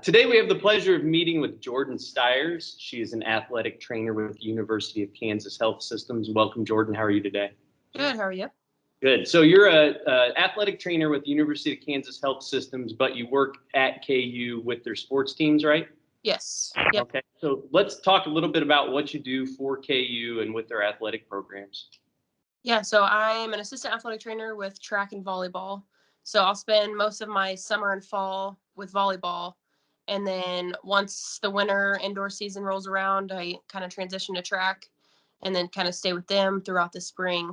Today we have the pleasure of meeting with Jordan Steirs. She is an athletic trainer with the University of Kansas Health Systems. Welcome, Jordan. How are you today? Good. How are you? Good. So you're a athletic trainer with the University of Kansas Health Systems, but you work at KU with their sports teams, right? Yes. Yep. Okay. So let's talk a little bit about what you do for KU and with their athletic programs. Yeah. So I'm an assistant athletic trainer with track and volleyball. So I'll spend most of my summer and fall with volleyball. And then once the winter indoor season rolls around, I kind of transition to track and then kind of stay with them throughout the spring.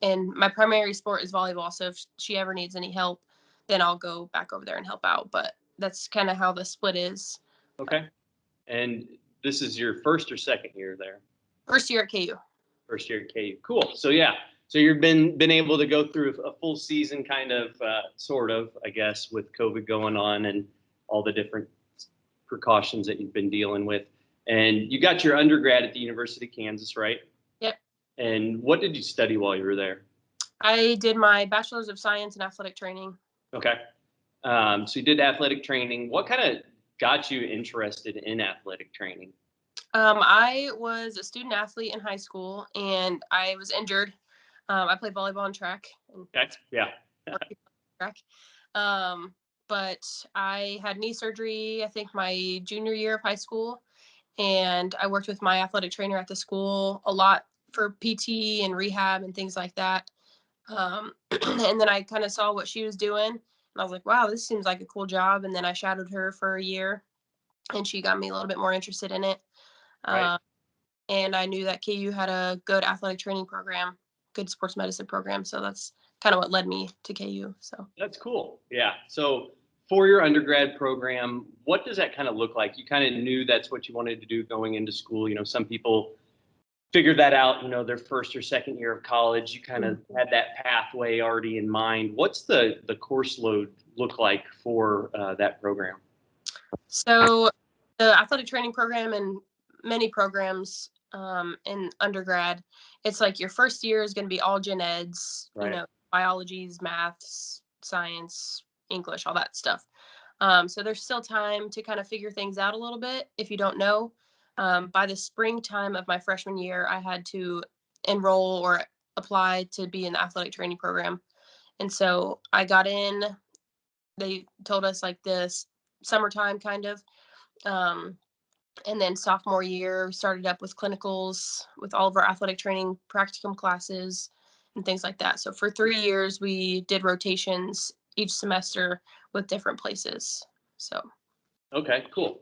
And my primary sport is volleyball. So if she ever needs any help, then I'll go back over there and help out. But that's kind of how the split is. Okay. And this is your first or second year there? First year at KU. First year at KU. Cool. So yeah. So you've been able to go through a full season, kind of, sort of, I guess, with COVID going on and all the different precautions that you've been dealing with. And you got your undergrad at the University of Kansas, right? Yep. And what did you study while you were there? I did my Bachelor's of Science in Athletic Training. Okay. So you did athletic training. What kind of got you interested in athletic training? I was a student athlete in high school, and I was injured. I played volleyball and track. Okay. Yeah. Track. But I had knee surgery, I think, my junior year of high school, and I worked with my athletic trainer at the school a lot for PT and rehab and things like that. And then I kind of saw what she was doing, and I was like, wow, this seems like a cool job. And then I shadowed her for a year, and she got me a little bit more interested in it. Right. And I knew that KU had a good athletic training program, good sports medicine program. So that's kind of what led me to KU. So That's cool. Yeah. So for your undergrad program, what does that kind of look like? You kind of knew that's what you wanted to do going into school. You know, some people figure that out, you know, their first or second year of college. You kind of had that pathway already in mind. What's the course load look like for that program? So the athletic training program and many programs in undergrad, it's like your first year is going to be all gen eds, Right. you know, biologies, maths, science, English, all that stuff. So there's still time to kind of figure things out a little bit if you don't know. By the springtime of my freshman year, I had to enroll or apply to be in the athletic training program. And so I got in. They told us like this summertime kind of. And then sophomore year, started up with clinicals with all of our athletic training practicum classes and things like that. So for 3 years, we did rotations each semester with different places. So. Okay, cool.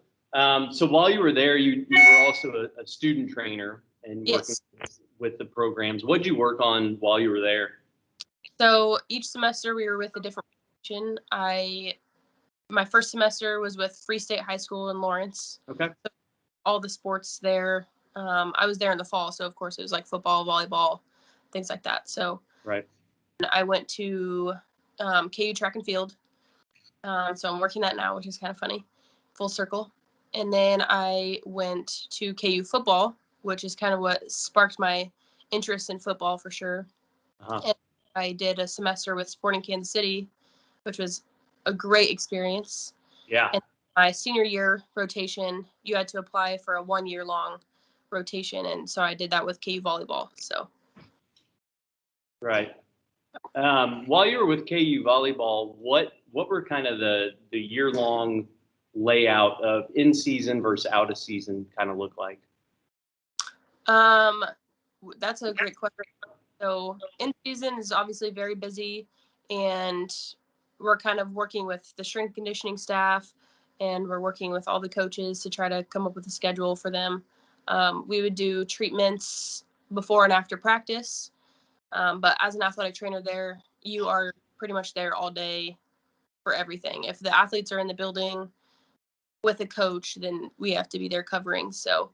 So while you were there, you were also a student trainer and working Yes. with the programs. What did you work on while you were there? So each semester we were with a different rotation. My first semester was with Free State High School in Lawrence. Okay. So all the sports there. I was there in the fall, so of course it was like football, volleyball, things like that. So Right. I went to KU track and field. So I'm working that now, which is kind of funny, full circle. And then I went to KU football, which is kind of what sparked my interest in football for sure. Uh-huh. And I did a semester with Sporting Kansas City, which was a great experience. Yeah. And my senior year rotation, you had to apply for a 1 year long rotation. And so I did that with KU volleyball. So. Right. While you were with KU volleyball, what were kind of the year-long layout of in-season versus out-of-season kind of look like? That's a great question. So in season is obviously very busy, and we're kind of working with the strength conditioning staff, and we're working with all the coaches to try to come up with a schedule for them. We would do treatments before and after practice. But as an athletic trainer there, you are pretty much there all day for everything. If the athletes are in the building with a coach, then we have to be there covering. So,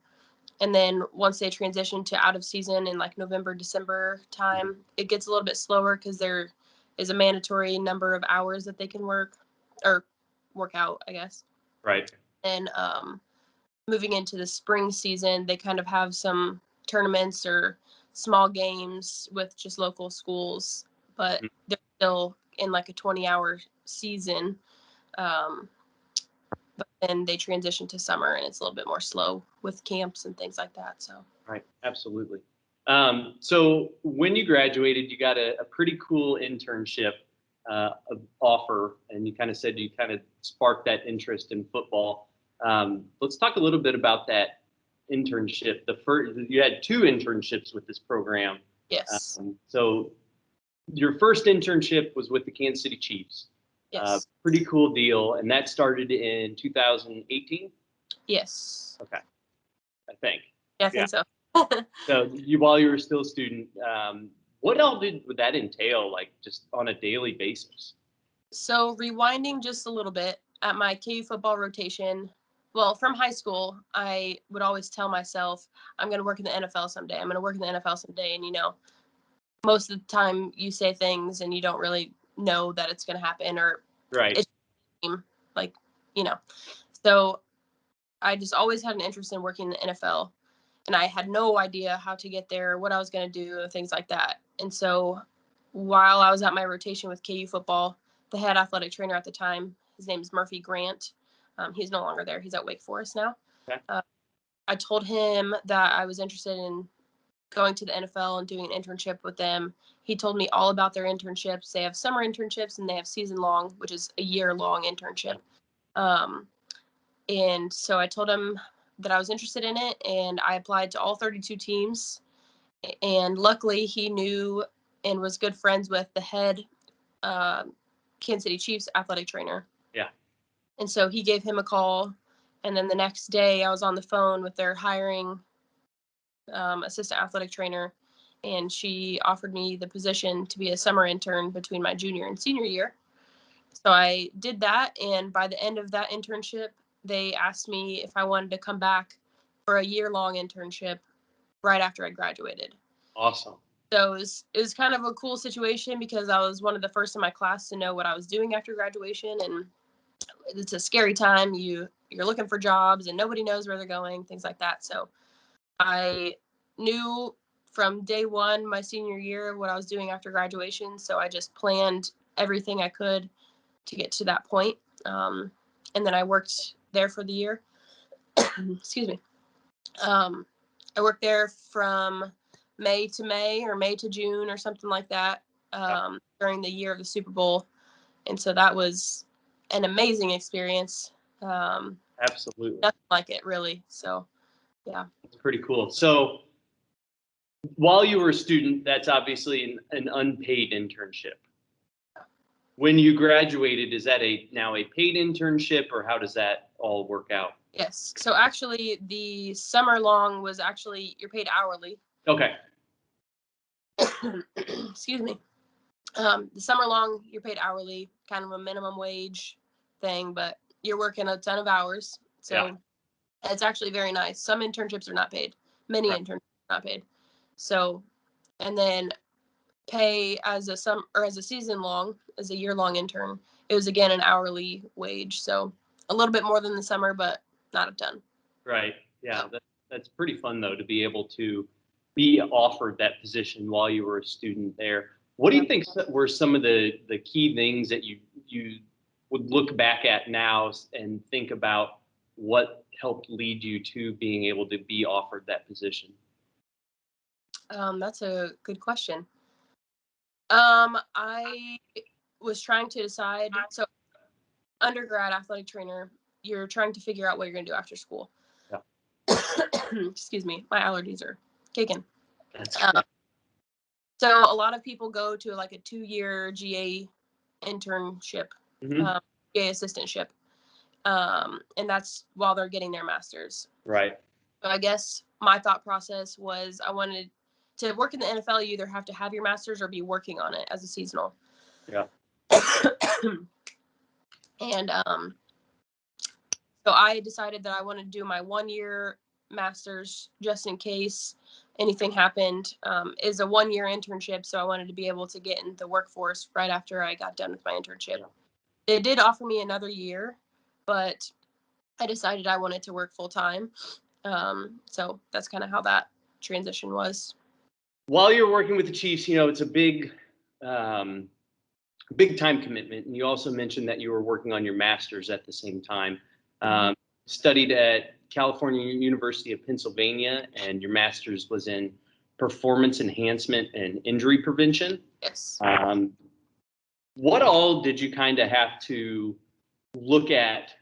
and then once they transition to out of season in like November, December time, it gets a little bit slower because there is a mandatory number of hours that they can work or work out, I guess. Right. And moving into the spring season, they kind of have some tournaments or small games with just local schools, but they're still in like a 20-hour season. but then they transition to summer and it's a little bit more slow with camps and things like that. So. Right. Absolutely. So when you graduated, you got a pretty cool internship offer, and you kind of said you kind of sparked that interest in football. Let's talk a little bit about that internship. You had 2 internships with this program. Yes. So your first internship was with the Kansas City Chiefs. Yes. Pretty cool deal, and that started in 2018. Yes. Okay, I think. Yeah, I think so. So while you were still a student, what else would that entail, like just on a daily basis? So rewinding just a little bit, at my KU football rotation, well, from high school, I would always tell myself, I'm going to work in the NFL someday. I'm going to work in the NFL someday. And, most of the time you say things and you don't really know that it's going to happen, or Right. it's like, so I just always had an interest in working in the NFL, and I had no idea how to get there, what I was going to do, things like that. And so while I was at my rotation with KU football, the head athletic trainer at the time, his name is Murphy Grant. He's no longer there. He's at Wake Forest now. Okay. I told him that I was interested in going to the NFL and doing an internship with them. He told me all about their internships. They have summer internships and they have season long, which is a year-long internship. And so I told him that I was interested in it, and I applied to all 32 teams. And luckily, he knew and was good friends with the head Kansas City Chiefs athletic trainer. Yeah. And so he gave him a call. And then the next day, I was on the phone with their hiring assistant athletic trainer, and she offered me the position to be a summer intern between my junior and senior year. So I did that, and by the end of that internship, they asked me if I wanted to come back for a year-long internship right after I graduated. Awesome. So it was kind of a cool situation because I was one of the first in my class to know what I was doing after graduation, and it's a scary time. You're looking for jobs and nobody knows where they're going, things like that. So I knew from day one, my senior year, what I was doing after graduation. So I just planned everything I could to get to that point. And then I worked there for the year. Excuse me. I worked there from May to May or May to June or something like that during the year of the Super Bowl. And so that was an amazing experience. Absolutely. Nothing like it, really. So, yeah. It's pretty cool. So while you were a student, that's obviously an unpaid internship. When you graduated, is that now a paid internship, or how does that all work out? Yes. So actually, the summer long was actually, you're paid hourly. Okay. Excuse me. The summer long, you're paid hourly, kind of a minimum wage thing, but you're working a ton of hours. So it's actually very nice. Some internships are not paid. Many internships are not paid. So, and then pay as a season long, as a year long intern, it was again an hourly wage. So a little bit more than the summer, but not a ton. Right. Yeah. That's pretty fun though, to be able to be offered that position while you were a student there. What do you think were some of the key things that you would look back at now and think about what helped lead you to being able to be offered that position? That's a good question. I was trying to decide. So, undergrad athletic trainer, you're trying to figure out what you're going to do after school. Yeah. Excuse me, my allergies are kicking. That's so a lot of people go to like a 2-year GA internship, GA assistantship, and that's while they're getting their master's. Right. So I guess my thought process was I wanted to work in the NFL. You either have to have your master's or be working on it as a seasonal. Yeah. And so I decided that I wanted to do my 1-year master's just in case anything happened. Is a 1-year internship, so I wanted to be able to get in the workforce right after I got done with my internship. Yeah. They did offer me another year, but I decided I wanted to work full time. So that's kind of how that transition was. While you're working with the Chiefs, it's a big time commitment. And you also mentioned that you were working on your master's at the same time. Studied at California University of Pennsylvania, and your master's was in performance enhancement and injury prevention. Yes. What all did you kind of have to look at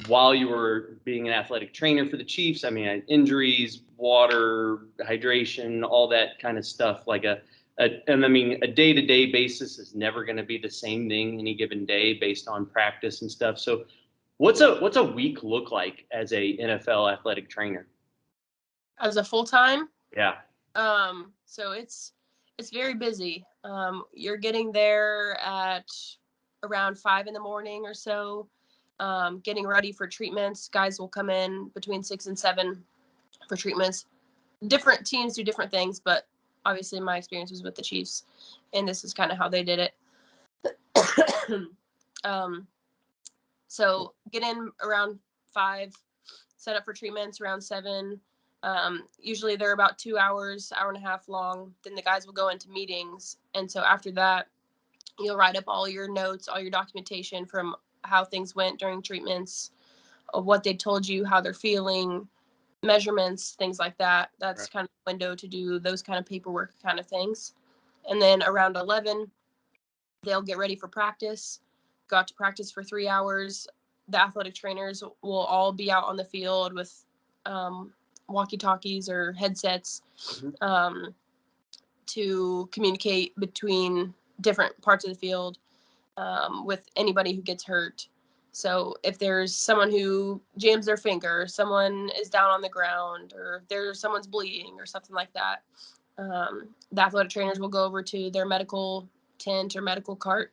while you were being an athletic trainer for the Chiefs? I mean, injuries, water, hydration, all that kind of stuff. Like and I mean, a day-to-day basis is never going to be the same thing any given day based on practice and stuff. So what's a week look like as a NFL athletic trainer? As a full-time? Yeah. So it's very busy. You're getting there at around 5 in the morning or so, getting ready for treatments. Guys will come in between 6 and 7 for treatments. Different teams do different things, but obviously my experience was with the Chiefs, and this is kind of how they did it. So get in around 5, set up for treatments around 7. Usually they're about 2 hours, hour and a half long. Then the guys will go into meetings. And so after that, you'll write up all your notes, all your documentation from how things went during treatments, of what they told you, how they're feeling, measurements, things like that. That's Right. kind of the window to do those kind of paperwork kind of things. And then around 11, they'll get ready for practice, go out to practice for 3 hours. The athletic trainers will all be out on the field with walkie-talkies or headsets to communicate between different parts of the field with anybody who gets hurt. So if there's someone who jams their finger, someone is down on the ground, or if there's someone's bleeding or something like that, the athletic trainers will go over to their medical tent or medical cart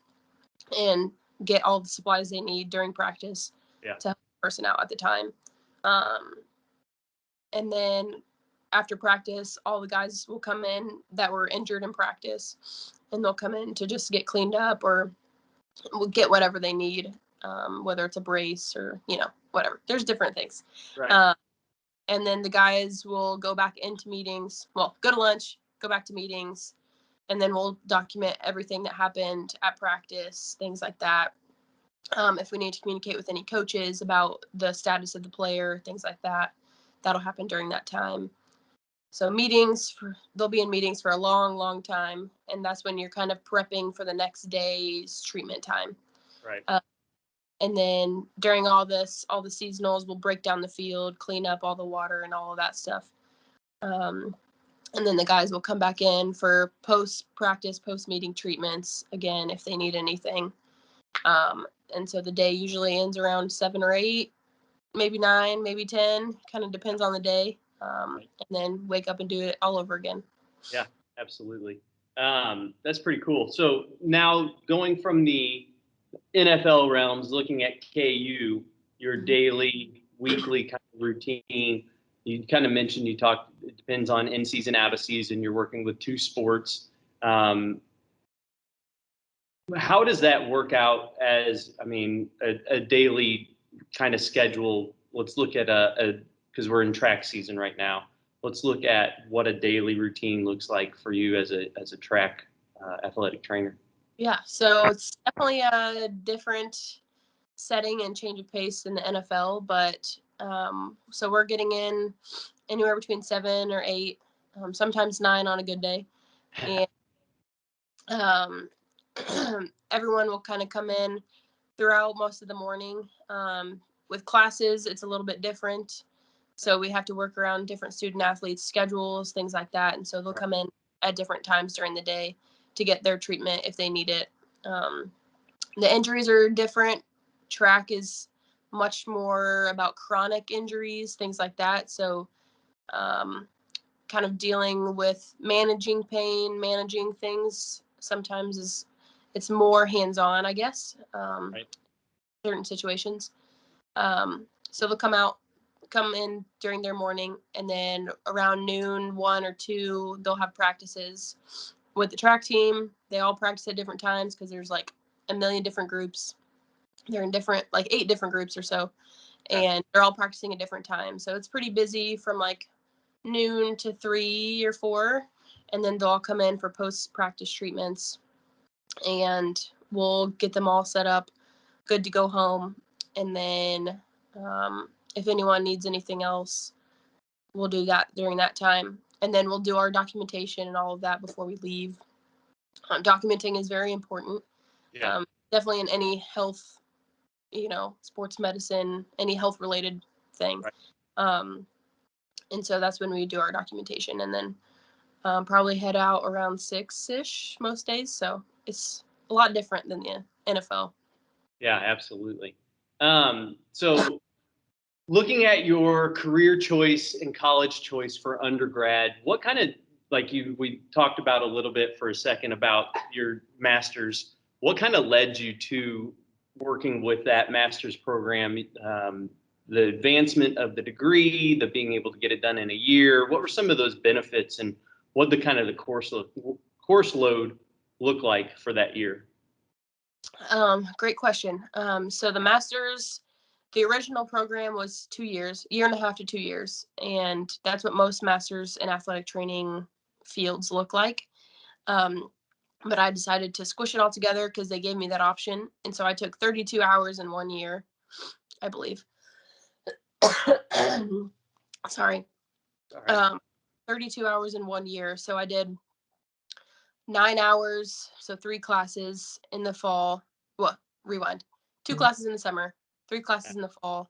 and get all the supplies they need during practice to help the person out at the time. And then after practice, all the guys will come in that were injured in practice, and they'll come in to just get cleaned up or will get whatever they need, whether it's a brace or, whatever. There's different things. Right. And then the guys will go back into meetings. Well, go to lunch, go back to meetings, and then we'll document everything that happened at practice, things like that. If we need to communicate with any coaches about the status of the player, things like that, that'll happen during that time. So they'll be in meetings for a long, long time. And that's when you're kind of prepping for the next day's treatment time. Right. And then during all the seasonals, we'll break down the field, clean up all the water and all of that stuff. And then the guys will come back in for post-practice, post-meeting treatments, again, if they need anything. And so the day usually ends around 7 or 8, maybe 9, maybe 10, kind of depends on the day. And then wake up and do it all over again. Yeah, absolutely. That's pretty cool. So now going from the NFL realms, looking at KU, your daily, weekly kind of routine, you kind of mentioned, it depends on in season, out of season, you're working with 2 sports. How does that work out as, a daily kind of schedule? Let's look at because we're in track season right now. Let's look at what a daily routine looks like for you as a track athletic trainer. Yeah, so it's definitely a different setting and change of pace than the NFL, but so we're getting in anywhere between 7 or 8, sometimes 9 on a good day. And everyone will kind of come in throughout most of the morning. With classes, it's a little bit different. So we have to work around different student athletes' schedules, things like that. And so they'll come in at different times during the day to get their treatment if they need it. The injuries are different. Track is much more about chronic injuries, things like that. So kind of dealing with managing pain, managing things sometimes it's more hands-on, I guess, certain situations. So they'll come in during their morning, and then around noon, 1 or 2, they'll have practices with the track team. They all practice at different times because there's like a million different groups. They're in 8 different groups or so, and they're all practicing at different times. So it's pretty busy from like noon to 3 or 4, and then they'll all come in for post-practice treatments, and we'll get them all set up, good to go home. And then if anyone needs anything else, we'll do that during that time. And then we'll do our documentation and all of that before we leave. Documenting is very important. Yeah. Definitely in any health, sports medicine, any health related thing. Right. And so that's when we do our documentation, and then probably head out around 6-ish most days. So it's a lot different than the NFL. Yeah, absolutely. So looking at your career choice and college choice for undergrad, what kind of, we talked about a little bit for a second about your master's, what kind of led you to working with that master's program? The advancement of the degree, the being able to get it done in a year, what were some of those benefits, and what the kind of the course load look like for that year? Great question. So the master's, the original program was 2 years, year and a half to 2 years. And that's what most masters in athletic training fields look like. But I decided to squish it all together because they gave me that option. And so I took 32 hours in 1 year, I believe. Sorry. 32 hours in 1 year. So I did 9 hours, so 3 classes in the fall. Well, rewind. 2 classes in the summer, 3 classes in the fall,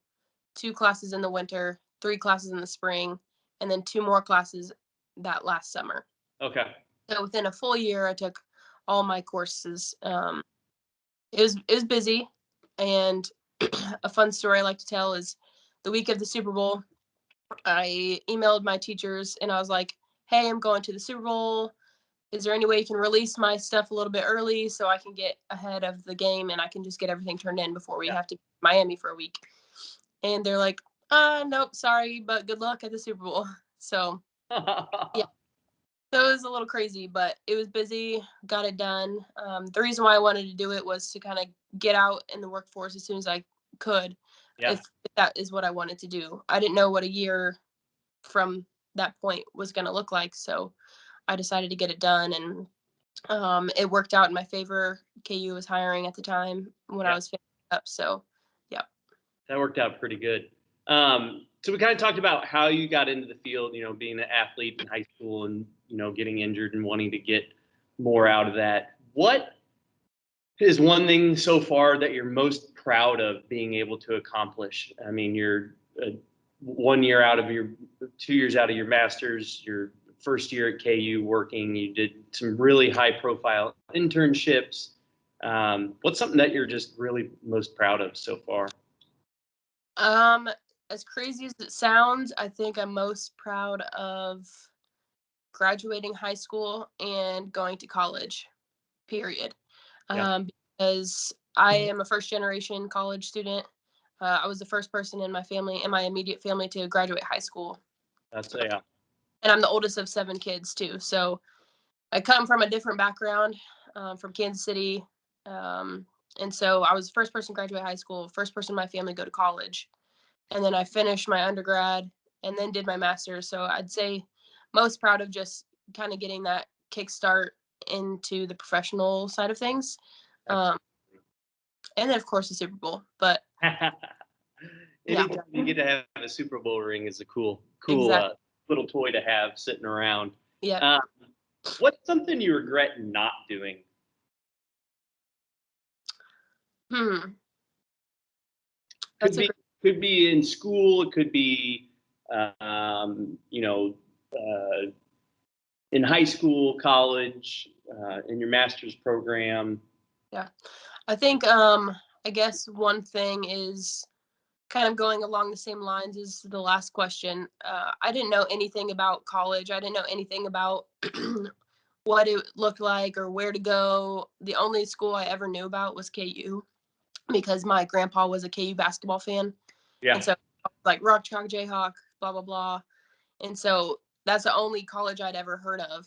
2 classes in the winter, 3 classes in the spring, and then 2 more classes that last summer. Okay. So within a full year, I took all my courses. It was busy, and a fun story I like to tell is the week of the Super Bowl, I emailed my teachers and I was like, "Hey, I'm going to the Super Bowl. Is there any way you can release my stuff a little bit early so I can get ahead of the game and I can just get everything turned in before we have to be in Miami for a week?" And they're like, nope, sorry, but good luck at the Super Bowl." So yeah, so it was a little crazy, but it was busy, got it done. The reason why I wanted to do it was to kind of get out in the workforce as soon as I could, Yeah. if that is what I wanted to do. I didn't know what a year from that point was going to look like, so I decided to get it done, and it worked out in my favor. KU was hiring at the time when I Yeah. was finishing up, so yeah. That worked out pretty good. So we kind of talked about how you got into the field, being an athlete in high school and, getting injured and wanting to get more out of that. What is one thing so far that you're most proud of being able to accomplish? I mean, you're 1 year out of your 2 years out of your master's, your first year at KU working, you did some really high profile internships. What's something that you're just really most proud of so far? As crazy as it sounds, I think I'm most proud of graduating high school and going to college, period. Yeah. Because I am a first generation college student. I was the first person in my family, in my immediate family, to graduate high school. Yeah. And I'm the oldest of 7 kids too. So I come from a different background, from Kansas City. And so I was the first person to graduate high school, first person in my family to go to college. And then I finished my undergrad and then did my master's. So I'd say most proud of just kind of getting that kickstart into the professional side of things. And then, of course, the Super Bowl. But anytime you get to have a Super Bowl ring is a cool exactly. Little toy to have sitting around. Yeah. What's something you regret not doing? That's Could be in school. It could be, um, you know, uh, in high school, college, in your master's program. Yeah. I think, I guess one thing is kind of going along the same lines as the last question. I didn't know anything about college. I didn't know anything about what it looked like or where to go. The only school I ever knew about was KU because my grandpa was a KU basketball fan. Yeah. And so, like, Rock Chalk Jayhawk, blah, blah, blah. And so that's the only college I'd ever heard of.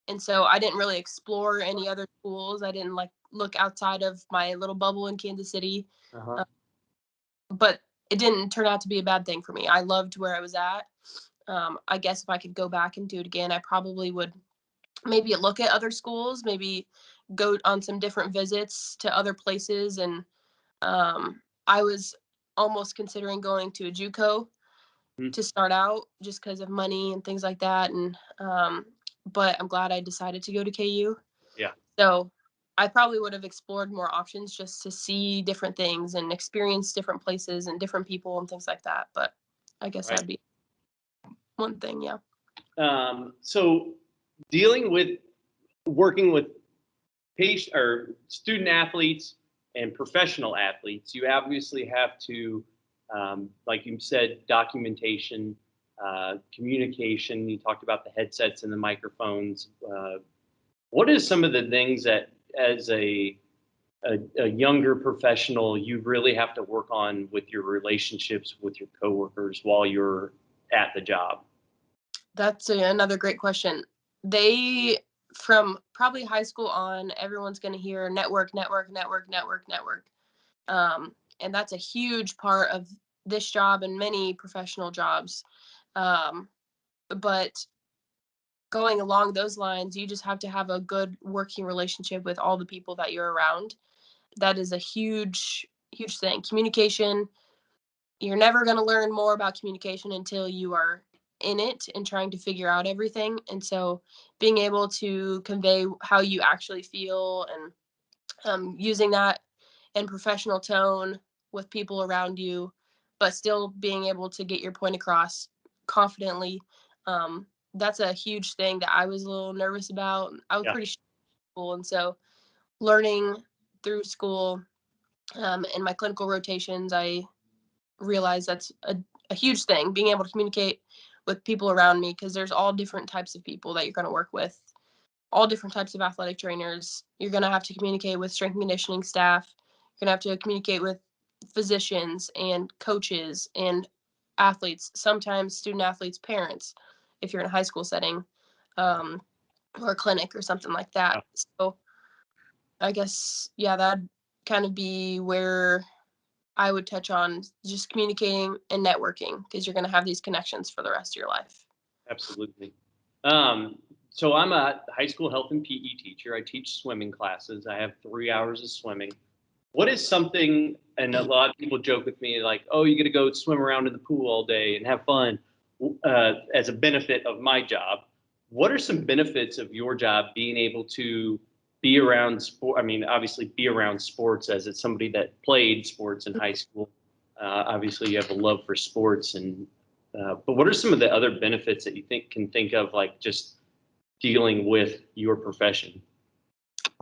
And so I didn't really explore any other schools. I didn't look outside of my little bubble in Kansas City. Uh-huh. But it didn't turn out to be a bad thing for me. I loved where I was at. I guess if I could go back and do it again, I probably would maybe look at other schools, maybe go on some different visits to other places and I was almost considering going to a JUCO Mhm. to start out just because of money and things like that. And but I'm glad I decided to go to KU. Yeah. So I probably would have explored more options just to see different things and experience different places and different people and things like that. But I guess Right. that'd be one thing. Yeah. So dealing with working with patient or student athletes and professional athletes, you obviously have to, like you said, documentation, communication. You talked about the headsets and the microphones. What is some of the things that, as a younger professional, you really have to work on with your relationships with your coworkers while you're at the job? That's another great question. They, from probably high school on, everyone's going to hear network, network, network, network, network. And that's a huge part of this job and many professional jobs. Um, but going along those lines, you just have to have a good working relationship with all the people that you're around. That is a huge, huge thing. Communication, you're never going to learn more about communication until you are in it and trying to figure out everything. And so being able to convey how you actually feel and using that in professional tone with people around you, but still being able to get your point across confidently. That's a huge thing that I was a little nervous about. I was Yeah, pretty school, and so learning through school and my clinical rotations, I realized that's a huge thing. Being able to communicate with people around me because there's all different types of people that you're going to work with, all different types of athletic trainers. You're going to have to communicate with strength and conditioning staff. You're going to have to communicate with physicians and coaches and athletes, sometimes student athletes' parents, if you're in a high school setting um, or a clinic or something like yeah, that. So I guess, yeah, that'd kind of be where I would touch on just communicating and networking because you're going to have these connections for the rest of your life. absolutely. Um, so I'm a high school health and PE teacher. I teach swimming classes. I have 3 hours of swimming. What is something, and a lot of people joke with me like, oh, you got to go swim around in the pool all day and have fun as a benefit of my job. What are some benefits of your job being able to be around sport? I mean, obviously be around sports as it's somebody that played sports in high school. Obviously you have a love for sports but what are some of the other benefits that you can think of, like just dealing with your profession?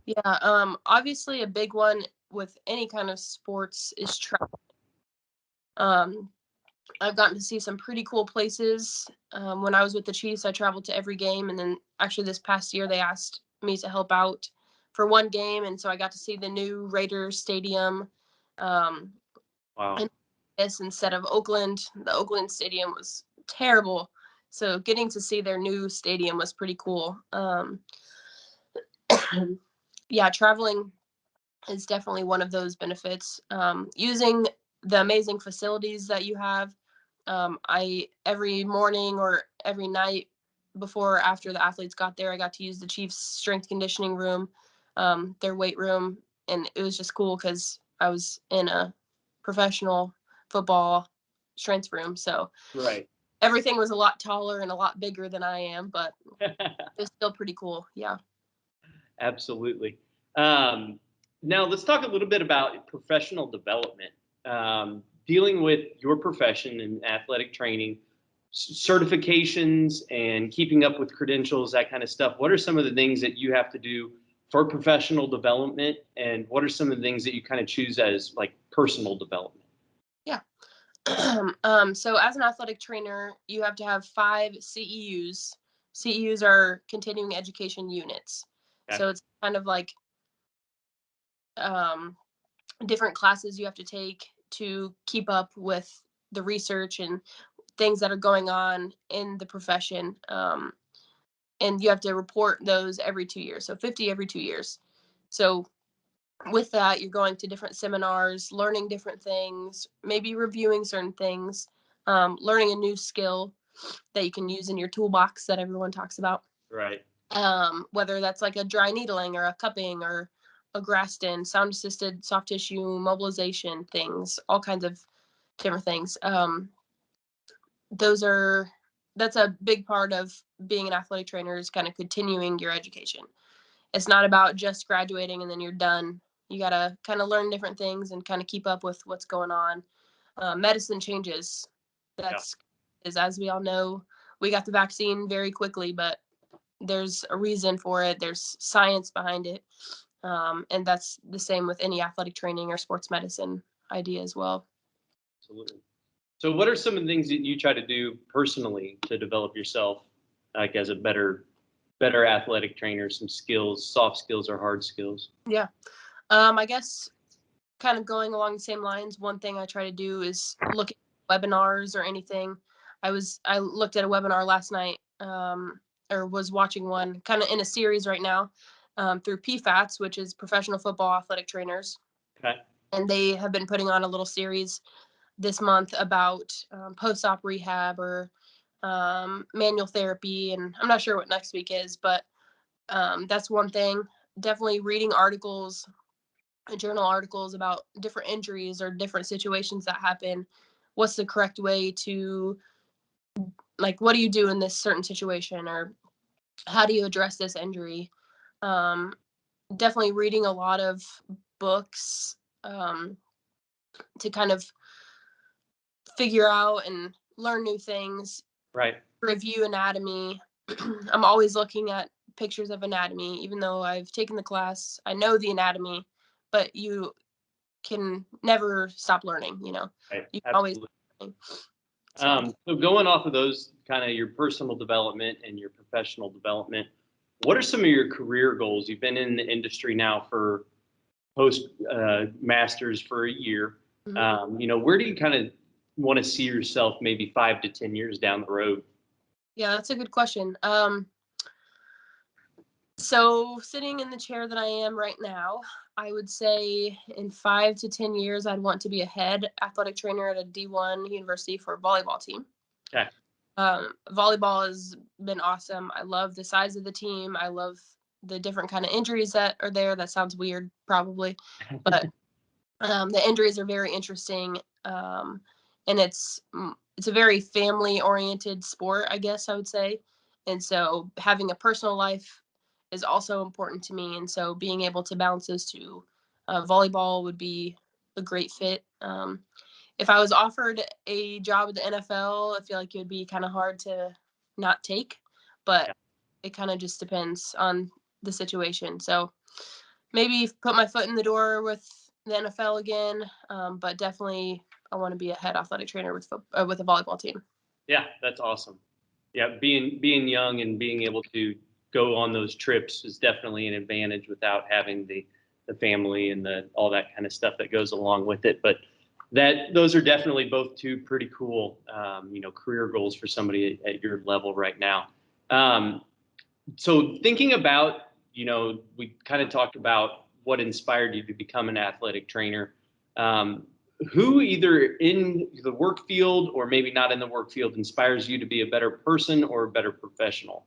Yeah, obviously a big one with any kind of sports is travel. Um, I've gotten to see some pretty cool places. When I was with the Chiefs, I traveled to every game, and then actually this past year they asked me to help out for one game, and so I got to see the new Raiders stadium. Um, Wow. and this instead of Oakland, the Oakland stadium was terrible. So getting to see their new stadium was pretty cool. Yeah, traveling is definitely one of those benefits. Using the amazing facilities that you have. I every morning or every night before or after the athletes got there, I got to use the Chiefs strength conditioning room, their weight room, and it was just cool because I was in a professional football strength room, so Right. everything was a lot taller and a lot bigger than I am, but it was still pretty cool. Yeah. Absolutely. Um, Now, let's talk a little bit about professional development. Dealing with your profession and athletic training, certifications, and keeping up with credentials, that kind of stuff. What are some of the things that you have to do for professional development, and what are some of the things that you kind of choose as like personal development? Yeah. So as an athletic trainer, you have to have 5 CEUs. CEUs are continuing education units. Okay. So it's kind of like um, different classes you have to take to keep up with the research and things that are going on in the profession. And you have to report those every 2 years. So 50 every 2 years. So with that, you're going to different seminars, learning different things, maybe reviewing certain things, learning a new skill that you can use in your toolbox that everyone talks about. Right. Whether that's like a dry needling or a cupping or a Graston, sound assisted soft tissue mobilization things, all kinds of different things. Those are that's a big part of being an athletic trainer, is kind of continuing your education. It's not about just graduating and then you're done. You got to kind of learn different things and kind of keep up with what's going on. Medicine changes. Yeah, That's, is, as we all know, we got the vaccine very quickly, but there's a reason for it. There's science behind it. And that's the same with any athletic training or sports medicine idea as well. absolutely. So what are some of the things that you try to do personally to develop yourself, like as a better athletic trainer, some skills, soft skills or hard skills? Yeah. I guess kind of going along the same lines, one thing I try to do is look at webinars or anything. I looked at a webinar last night, or was watching one kind of in a series right now, through PFATs, which is Professional Football Athletic Trainers. Okay. And they have been putting on a little series this month about post-op rehab or manual therapy. And I'm not sure what next week is, but that's one thing. Definitely reading articles, journal articles about different injuries or different situations that happen. What's the correct way to, like, what do you do in this certain situation, or how do you address this injury? Um, Definitely reading a lot of books, to kind of figure out and learn new things, Right. review anatomy. I'm always looking at pictures of anatomy, even though I've taken the class. I know the anatomy, but you can never stop learning, you know. Right. You can always Absolutely. learn. So So going off of those, kind of your personal development and your professional development, what are some of your career goals? You've been in the industry now for post masters for a year. mhm. Where do you kind of want to see yourself maybe 5 to 10 years down the road? Yeah, that's a good question. So sitting in the chair that I am right now, I would say in 5 to 10 years, I'd want to be a head athletic trainer at a D1 university for a volleyball team. Okay. Volleyball has been awesome. I love the size of the team. I love the different kind of injuries that are there. That sounds weird, probably, but the injuries are very interesting, and it's a very family oriented sport, I guess I would say. And so having a personal life is also important to me. And so being able to balance those two, volleyball would be a great fit. If I was offered a job at the NFL, I feel like it would be kind of hard to not take, but Yeah. it kind of just depends on the situation. So maybe put my foot in the door with the NFL again, but definitely I want to be a head athletic trainer with a volleyball team. Yeah, that's awesome. Yeah, being young and being able to go on those trips is definitely an advantage without having the family and the all that kind of stuff that goes along with it. But those are definitely both two pretty cool, career goals for somebody at your level right now. Um, so thinking about, we kind of talked about what inspired you to become an athletic trainer. Um, who either in the work field or maybe not in the work field inspires you to be a better person or a better professional?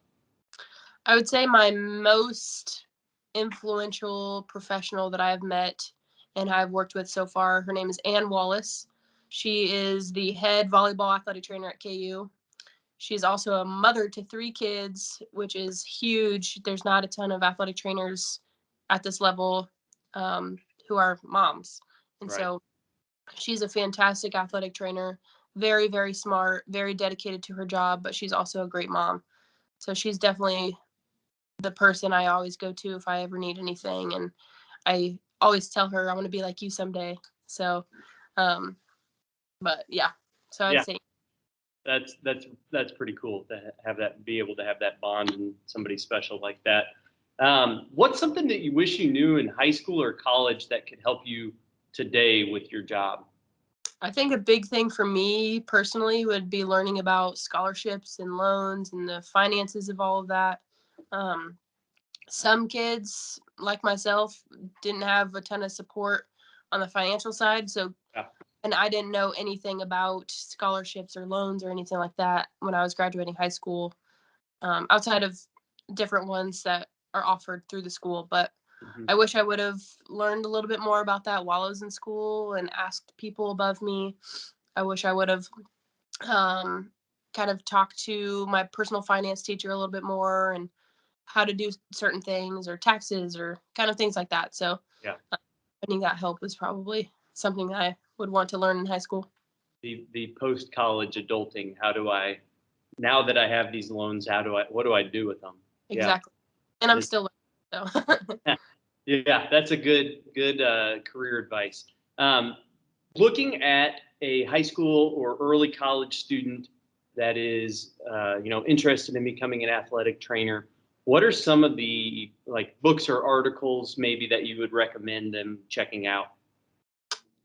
I would say my most influential professional that I've met and I've worked with so far, her name is Ann Wallace. She is the head volleyball athletic trainer at KU. She's also a mother to 3 kids, which is huge. There's not a ton of athletic trainers at this level, who are moms. And Right. so she's a fantastic athletic trainer, very, very smart, very dedicated to her job, but she's also a great mom. So she's definitely the person I always go to if I ever need anything. And I always tell her I want to be like you someday. So, um, but yeah, so I'd Yeah, say, that's pretty cool to have that, be able to have that bond and somebody special like that. What's something that you wish you knew in high school or college that could help you today with your job? I think a big thing for me personally would be learning about scholarships and loans and the finances of all of that. Um, some kids, like myself, didn't have a ton of support on the financial side. So, Yeah. and I didn't know anything about scholarships or loans or anything like that when I was graduating high school, outside of different ones that are offered through the school. But Mhm. I wish I would have learned a little bit more about that while I was in school and asked people above me. I wish I would have um, kind of talked to my personal finance teacher a little bit more and how to do certain things or taxes or kind of things like that. So Yeah. finding that help is probably something I would want to learn in high school. The post-college adulting, how do I, now that I have these loans, what do I do with them? Yeah. Exactly. And I'm still learning. So Yeah, that's a good career advice. Um, Looking at a high school or early college student that is, interested in becoming an athletic trainer, what are some of the like books or articles maybe that you would recommend them checking out?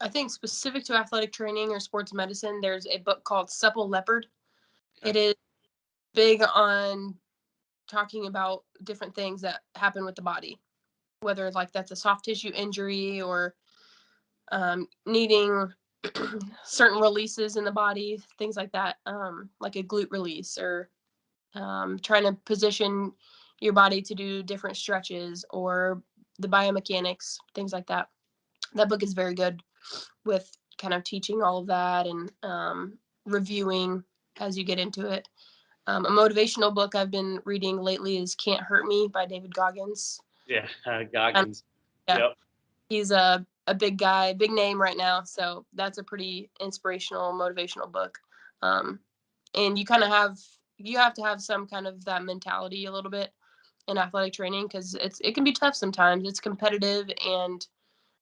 I think specific to athletic training or sports medicine, there's a book called Supple Leopard. Okay. It is big on talking about different things that happen with the body, whether like that's a soft tissue injury or needing certain releases in the body, things like that, like a glute release or trying to position your body to do different stretches or the biomechanics, things like that. That book is very good with kind of teaching all of that and reviewing as you get into it. A motivational book I've been reading lately is Can't Hurt Me by David Goggins. Yeah, And Goggins. yeah, Yep. he's a big guy, big name right now. So that's a pretty inspirational, motivational book. Um, and you have to have some kind of that mentality a little bit in athletic training because it can be tough sometimes. It's competitive and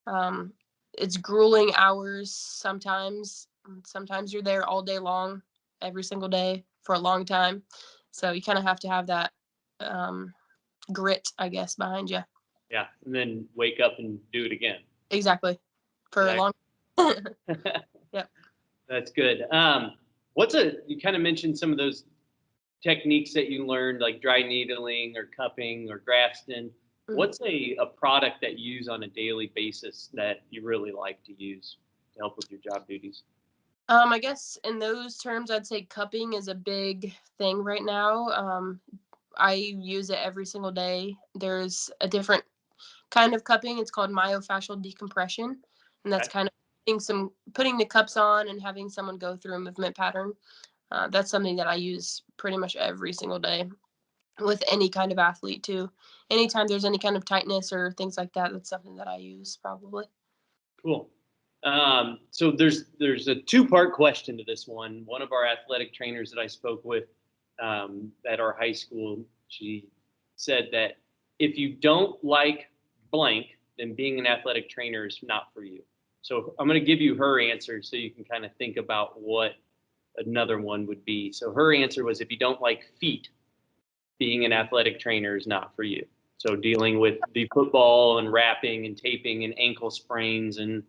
um, it's grueling hours sometimes. Sometimes you're there all day long, every single day for a long time. So you kind of have to have that um, grit, I guess, behind you. Yeah, and then wake up and do it again. Exactly. For a long. Yep. That's good. You kind of mentioned some of those techniques that you learned, like dry needling or cupping or Grafton. Mhm. What's a product that you use on a daily basis that you really like to use to help with your job duties? I guess in those terms, I'd say cupping is a big thing right now. I use it every single day. There's a different kind of cupping. It's called myofascial decompression, and that's Okay. kind of putting the cups on and having someone go through a movement pattern. That's something that I use pretty much every single day with any kind of athlete too. Anytime there's any kind of tightness or things like that, that's something that I use probably. Cool. So there's a two-part question to this one. One of our athletic trainers that I spoke with at our high school, she said that if you don't like blank, then being an athletic trainer is not for you. So I'm going to give you her answer so you can kind of think about what another one would be. So her answer was if you don't like feet, being an athletic trainer is not for you. So dealing with the football and wrapping and taping and ankle sprains and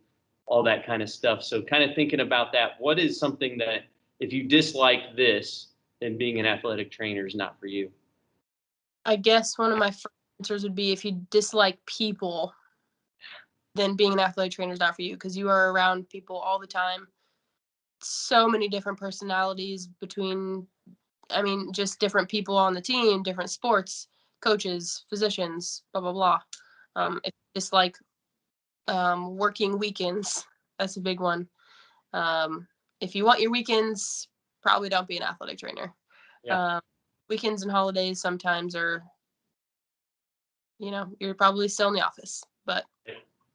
all that kind of stuff. So kind of thinking about that, what is something that if you dislike this, then being an athletic trainer is not for you? I guess one of my first answers would be if you dislike people, then being an athletic trainer is not for you because you are around people all the time. So many different personalities between, I mean, just different people on the team, different sports, coaches, physicians, blah, blah, blah. Yeah. If you dislike working weekends, that's a big one. Um, if you want your weekends, probably don't be an athletic trainer. Yeah. Um, Weekends and holidays sometimes are, you're probably still in the office, but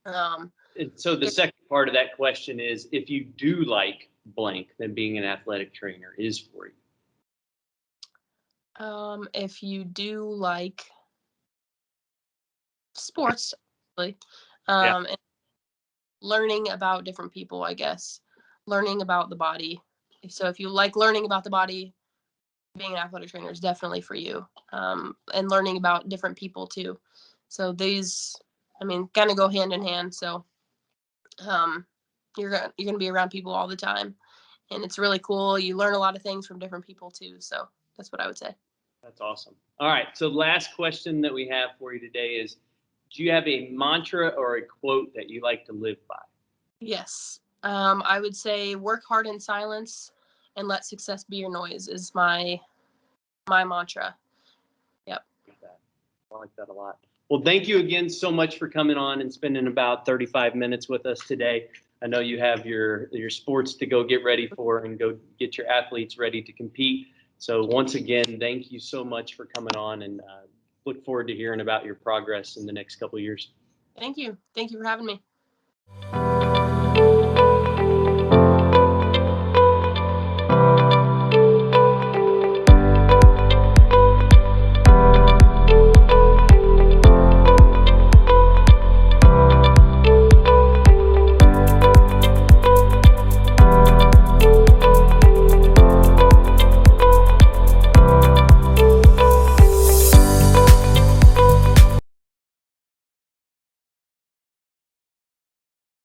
um, And so the second part of that question is if you do like blank, then being an athletic trainer is for you. if you do like sports, actually, Yeah. and learning about different people, I guess, learning about the body. So if you like learning about the body, being an athletic trainer is definitely for you. And learning about different people too. So these, I mean, kind of go hand in hand. So um, you're gonna be around people all the time, and it's really cool. You learn a lot of things from different people too. So that's what I would say. That's awesome. All right. So last question that we have for you today is, do you have a mantra or a quote that you like to live by? Yes, I would say work hard in silence and let success be your noise is my mantra. Yep. I like that a lot. Well, Well, thank you again so much for coming on and spending about 35 minutes with us today. I know you have your sports to go get ready for and go get your athletes ready to compete. So once again, thank you so much for coming on, and look forward to hearing about your progress in the next couple of years. Thank you. Thank you for having me.